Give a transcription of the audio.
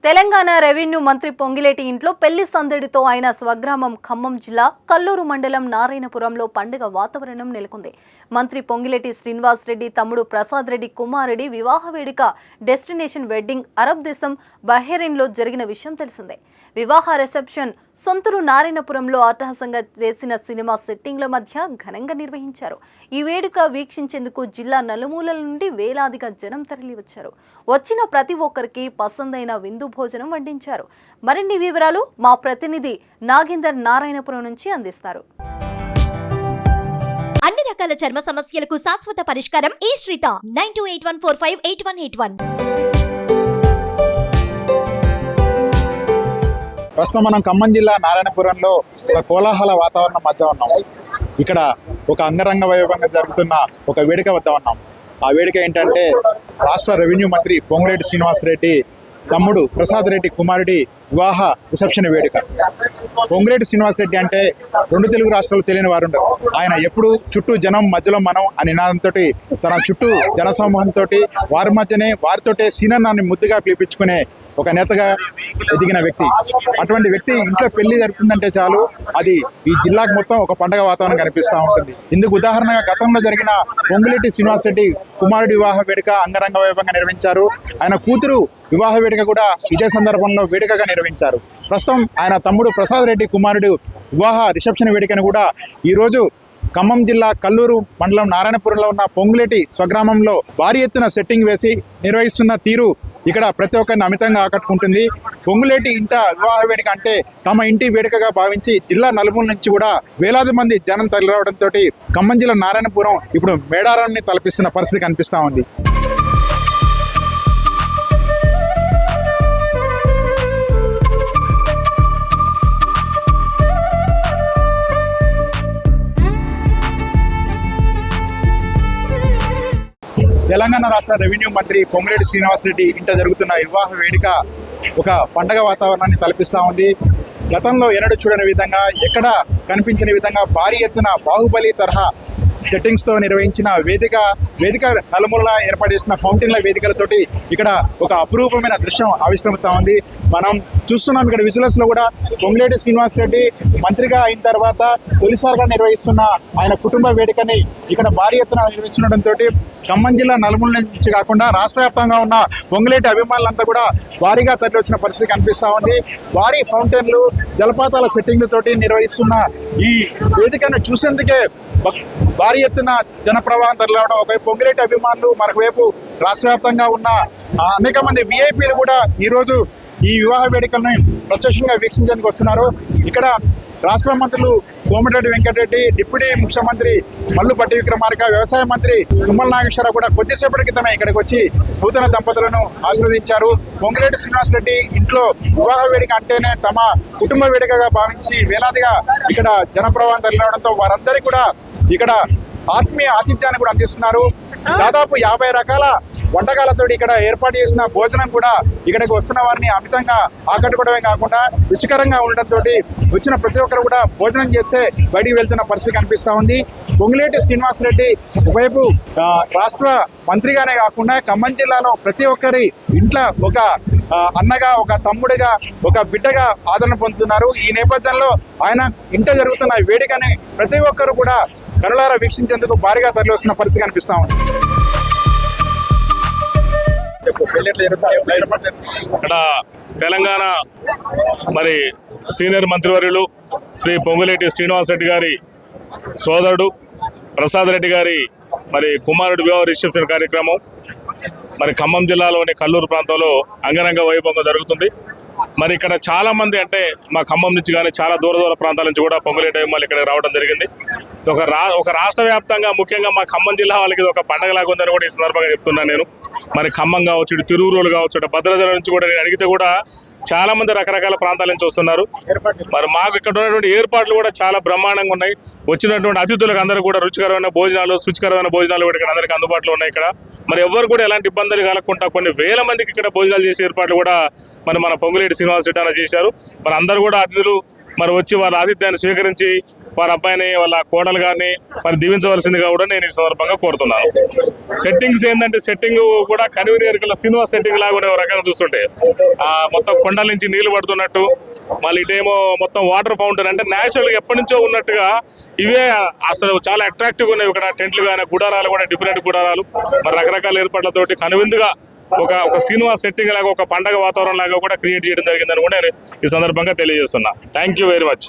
Telangana revenue మంత్రి పొంగిలేటి ఇంట్లో పెళ్లి సందడితో ఆయన స్వగ్రామం ఖమ్మం జిల్లా కల్లూరు మండలం నారాయణపురంలో పండుగ వాతావరణం నెలకొంది. మంత్రి పొంగిలేటి శ్రీనివాస్ రెడ్డి తమ్ముడు ప్రసాద్ రెడ్డి కుమారుడి వివాహ వేడుక డెస్టినేషన్ వెడ్డింగ్ అరబ్ దేశం బహ్రెయిన్లో జరిగిన విషయం తెలిసిందే. వివాహ రిసెప్షన్ సొంతూరు నారాయణపురంలో అట్టహాసంగా వేసిన సినిమా సెట్టింగ్ల మధ్య ఘనంగా నిర్వహించారు. ఈ వేడుక వీక్షించేందుకు జిల్లా నలుమూలల నుండి వేలాదిగా జనం తరలివచ్చారు. వచ్చిన ప్రతి ఒక్కరికి పసందైన విందు భోజనం వడ్డించారు. మరిన్ని వివరాలు మా ప్రతినిధి నాగేందర్ నారాయణపురం నుంచి అందిస్తారు. అన్ని రకాల చర్మ సమస్యలకు శాశ్వత పరిష్కారం ఈ శ్రీత 9281458181. ప్రస్తుతం మనం ఖమ్మం జిల్లా నారాయణపురంలో ఒక కోలాహల వాతావరణం మధ్య ఉన్నాం. ఇక్కడ ఒక అంగరంగ వైభవంగా జరుగుతున్న ఒక వేడుక వద్ద ఉన్నాం. ఆ వేడుక ఏంటంటే రాష్ట్ర రెవెన్యూ మంత్రి పొంగిలేటి శ్రీనివాస్ రెడ్డి తమ్ముడు ప్రసాద్ రెడ్డి కుమారుడి వివాహ రిసెప్షన్ వేడుక. పొంగిలేటి శ్రీనివాస్ రెడ్డి అంటే రెండు తెలుగు రాష్ట్రాలు తెలియని వారు ఉండరు. ఆయన ఎప్పుడు చుట్టూ జనం మధ్యలో మనం అనే నినాదంతో తన చుట్టూ జనసమూహంతో వారి మధ్యనే వారితోటే సీనన్నాన్ని ముద్దుగా పిలిపించుకునే ఒక నేతగా ఎదిగిన వ్యక్తి. అటువంటి వ్యక్తి ఇంట్లో పెళ్లి జరుగుతుందంటే చాలు అది ఈ జిల్లాకు మొత్తం ఒక పండగ వాతావరణం కనిపిస్తూ ఉంటుంది. ఇందుకు ఉదాహరణగా గతంలో జరిగిన పొంగిలేటి శ్రీనివాస్ రెడ్డి కుమారుడి వివాహ వేడుక అంగరంగ వైభవంగా నిర్వహించారు. ఆయన కూతురు వివాహ వేడుక కూడా ఇదే సందర్భంలో వేడుకగా నిర్వహించారు. ప్రస్తుతం ఆయన తమ్ముడు ప్రసాద్ రెడ్డి కుమారుడు వివాహ రిసెప్షన్ వేడుకను కూడా ఈరోజు ఖమ్మం జిల్లా కల్లూరు మండలం నారాయణపురంలో ఉన్న పొంగిలేటి స్వగ్రామంలో భారీ ఎత్తున సెట్టింగ్ వేసి నిర్వహిస్తున్న తీరు ఇక్కడ ప్రతి ఒక్కరిని అమితంగా ఆకట్టుకుంటుంది. పొంగులేటి ఇంట వివాహ వేడుక అంటే తమ ఇంటి వేడుకగా భావించి జిల్లా నలుమూల నుంచి కూడా వేలాది మంది జనం తరలిరావడంతో ఖమ్మం జిల్లా నారాయణపురం ఇప్పుడు మేడారాన్ని తలపిస్తున్న పరిస్థితి కనిపిస్తూ ఉంది. తెలంగాణ రాష్ట్ర రెవెన్యూ మంత్రి పొంగిలేటి శ్రీనివాస్ రెడ్డి ఇంట జరుగుతున్న వివాహ వేడుక ఒక పండగ వాతావరణాన్ని తలపిస్తూ ఉంది. గతంలో ఎన్నడూ చూడని విధంగా ఎక్కడ కనిపించిన విధంగా భారీ ఎత్తున బాహుబలి తరహా సెట్టింగ్స్తో నిర్వహించిన వేదిక నలుమూలలా ఏర్పాటు చేసిన ఫౌంటైన్ల వేదికలతోటి ఇక్కడ ఒక అపురూపమైన దృశ్యం ఆవిష్కరిస్తూ ఉంది. మనం చూస్తున్నాం ఇక్కడ విజువల్స్లో కూడా పొంగిలేటి శ్రీనివాస్ రెడ్డి మంత్రిగా అయిన తర్వాత తొలిసారిగా నిర్వహిస్తున్న ఆయన కుటుంబ వేడుకని ఇక్కడ భారీ ఎత్తున నిర్వహిస్తుండటంతో ఖమ్మం జిల్లా నలుమూల నుంచి కాకుండా రాష్ట్ర వ్యాప్తంగా ఉన్న పొంగిలేటి అభిమానులంతా కూడా భారీగా తరలి వచ్చిన పరిస్థితి కనిపిస్తూ ఉంది. భారీ ఫౌంటైన్లు జలపాతాల సెట్టింగ్లతోటి నిర్వహిస్తున్న ఈ వేదికను చూసేందుకే భారీ ఎత్తున జనప్రవాహం తరలివడం. ఒకవైపు పొంగిలేటి అభిమానులు, మరొకవైపు రాష్ట్ర వ్యాప్తంగా ఉన్న అనేక మంది విఐపీలు కూడా ఈరోజు ఈ వివాహ వేడుకలను ప్రత్యక్షంగా వీక్షించేందుకు వస్తున్నారు. ఇక్కడ రాష్ట్ర మంత్రులు కోమటిరెడ్డి వెంకటరెడ్డి, డిప్యూటీ ముఖ్యమంత్రి మల్లుపట్టి విక్రమార్క, వ్యవసాయ మంత్రి తుమ్మల నాగేశ్వరరావు కూడా కొద్దిసేపటి క్రితమే ఇక్కడికి వచ్చి నూతన దంపతులను ఆశీర్వదించారు. పొంగిలేటి శ్రీనివాస్ రెడ్డి ఇంట్లో వివాహ వేడుక అంటేనే తమ కుటుంబ వేడుకగా భావించి వేలాదిగా ఇక్కడ జనప్రవాహం తరలివడంతో వారందరికీ కూడా ఇక్కడ ఆత్మీయ ఆతిథ్యాన్ని కూడా అందిస్తున్నారు. దాదాపు 50 రకాల వంటకాలతో ఇక్కడ ఏర్పాటు చేసిన భోజనం కూడా ఇక్కడికి వస్తున్న వారిని అమితంగా ఆకట్టుకోవడమే కాకుండా రుచికరంగా ఉండడంతో వచ్చిన ప్రతి ఒక్కరు కూడా భోజనం చేస్తే బయటికి వెళ్తున్న పరిస్థితి కనిపిస్తూ ఉంది. పొంగిలేటి శ్రీనివాస్ రెడ్డి ఒకవైపు రాష్ట్ర మంత్రిగానే కాకుండా ఖమ్మం జిల్లాలో ప్రతి ఒక్కరి ఇంట్లో ఒక అన్నగా, ఒక తమ్ముడిగా, ఒక బిడ్డగా ఆదరణ పొందుతున్నారు. ఈ నేపథ్యంలో ఆయన ఇంట జరుగుతున్న వేడుకని ప్రతి ఒక్కరు కూడా కనులారా వీక్షించేందుకు భారీగా తరలి వస్తున్న పరిస్థితి కనిపిస్తా ఉంది. ఇక్కడ తెలంగాణ మరి సీనియర్ మంత్రివర్యులు శ్రీ పొంగులేటి శ్రీనివాస్ రెడ్డి గారి సోదరుడు ప్రసాద్ రెడ్డి గారి మరి కుమారుడు వివాహ రిసెప్షన్ కార్యక్రమం మరి ఖమ్మం జిల్లాలోని కల్లూరు ప్రాంతంలో అంగరంగ వైభవంగా జరుగుతుంది. మరి ఇక్కడ చాలా మంది అంటే మా ఖమ్మం నుంచి కానీ చాలా దూర ప్రాంతాల నుంచి కూడా పొంగులేటి అభిమానులు ఇక్కడ రావడం జరిగింది. ఒక రాష్ట్ర వ్యాప్తంగా ముఖ్యంగా మా ఖమ్మం జిల్లా వాళ్ళకి ఇది ఒక పండగలాగా ఉందని కూడా ఈ సందర్భంగా చెప్తున్నాను నేను. మరి ఖమ్మం కావచ్చు, ఇటు తిరువురులు కావచ్చు, ఇటు భద్రాచలం నుంచి కూడా నేను అడిగితే కూడా చాలా మంది రకరకాల ప్రాంతాల నుంచి వస్తున్నారు. మరి మాకు ఇక్కడ ఉన్నటువంటి ఏర్పాట్లు కూడా చాలా బ్రహ్మాండంగా ఉన్నాయి. వచ్చినటువంటి అతిథులకు అందరూ కూడా రుచికరమైన భోజనాలు, శుచికరమైన భోజనాలు కూడా ఇక్కడ అందరికీ అందుబాటులో ఉన్నాయి. ఇక్కడ మరి ఎవరు కూడా ఎలాంటి ఇబ్బందులు కలగకుండా కొన్ని వేల మందికి ఇక్కడ భోజనాలు చేసే ఏర్పాట్లు కూడా మన పొంగులేటి శ్రీనివాస్ రెడ్డి చేశారు. మరి అందరూ కూడా అతిథులు మరి వచ్చి వాళ్ళ ఆతిథ్యాన్ని స్వీకరించి వారి అబ్బాయిని వాళ్ళ కోడలు గారిని మరి దీవించవలసిందిగా కూడా నేను ఈ సందర్భంగా కోరుతున్నాను. సెట్టింగ్స్ ఏంటంటే సెట్టింగ్ కూడా కనివినియర్గల సినిమా సెట్టింగ్ లాగా ఒక రకంగా చూస్తుంటే మొత్తం కొండల నుంచి నీళ్లు పడుతున్నట్టు, మళ్ళీ ఇటేమో మొత్తం వాటర్ ఫౌంటైన్ అంటే న్యాచురల్గా ఎప్పటి నుంచో ఉన్నట్టుగా ఇవే అసలు చాలా అట్రాక్టివ్గా ఉన్నాయి. ఇక్కడ టెంట్లు కానీ గుడారాలు కూడా డిఫరెంట్ గుడారాలు మరి రకరకాల ఏర్పాట్లతోటి కనువిందుగా ఒక సినిమా సెట్టింగ్ లాగా ఒక పండగ వాతావరణం లాగా కూడా క్రియేట్ చేయడం జరిగిందని కూడా నేను ఈ సందర్భంగా తెలియజేస్తున్నా. Thank you very much.